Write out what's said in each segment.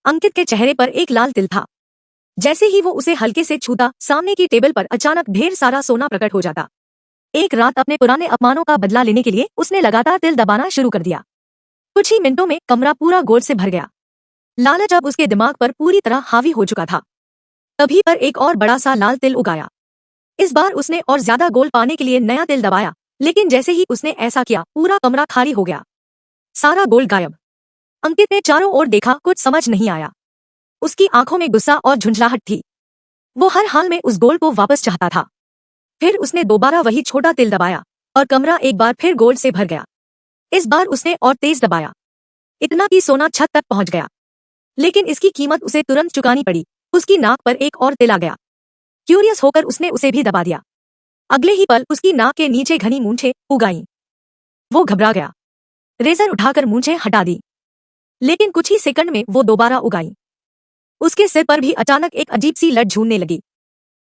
अंकित के चेहरे पर एक लाल तिल था। जैसे ही वो उसे हल्के से छूता, सामने की टेबल पर अचानक ढेर सारा सोना प्रकट हो जाता। एक रात अपने पुराने अपमानों का बदला लेने के लिए उसने लगातार तिल दबाना शुरू कर दिया। कुछ ही मिनटों में कमरा पूरा गोल्ड से भर गया। लालच अब उसके दिमाग पर पूरी तरह हावी हो चुका था। तभी पर एक और बड़ा सा लाल तिल उगाया। इस बार उसने और ज्यादा गोल्ड पाने के लिए नया तिल दबाया, लेकिन जैसे ही उसने ऐसा किया, पूरा कमरा खाली हो गया। सारा गोल्ड गायब। अंकित ने चारों ओर देखा, कुछ समझ नहीं आया। उसकी आंखों में गुस्सा और झुंझलाहट थी। वो हर हाल में उस गोल्ड को वापस चाहता था। फिर उसने दोबारा वही छोटा तिल दबाया और कमरा एक बार फिर गोल्ड से भर गया। इस बार उसने और तेज दबाया, इतना कि सोना छत तक पहुंच गया। लेकिन इसकी कीमत उसे तुरंत चुकानी पड़ी। उसकी नाक पर एक और तिल आ गया। क्यूरियस होकर उसने उसे भी दबा दिया। अगले ही पल उसकी नाक के नीचे घनी मूंछें उगाई। वो घबरा गया। रेजर उठाकर मूंछें हटा दी, लेकिन कुछ ही सेकंड में वो दोबारा उगाई। उसके सिर पर भी अचानक एक अजीब सी लट झूलने लगी।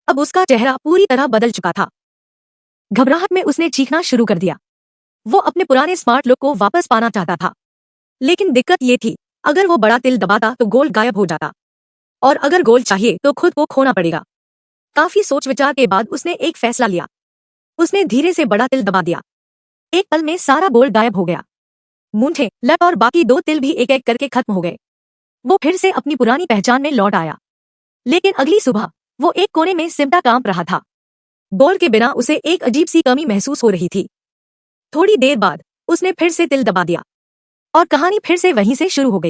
अब उसका चेहरा पूरी तरह बदल चुका था। घबराहट में उसने चीखना शुरू कर दिया। वो अपने पुराने स्मार्ट लुक को वापस पाना चाहता था, लेकिन दिक्कत ये थी, अगर वो बड़ा तिल दबाता तो गोल्ड गायब हो जाता, और अगर गोल्ड चाहिए तो खुद को खोना पड़ेगा। काफी सोच विचार के बाद उसने एक फैसला लिया। उसने धीरे से बड़ा तिल दबा दिया। एक पल में सारा गोल्ड गायब हो गया। मूंछें, लट और बाकी 2 तिल भी एक एक करके खत्म हो गए। वो फिर से अपनी पुरानी पहचान में लौट आया। लेकिन अगली सुबह वो एक कोने में सिमटा कांप रहा था। गोल्ड के बिना उसे एक अजीब सी कमी महसूस हो रही थी। थोड़ी देर बाद उसने फिर से तिल दबा दिया और कहानी फिर से वहीं से शुरू हो गई।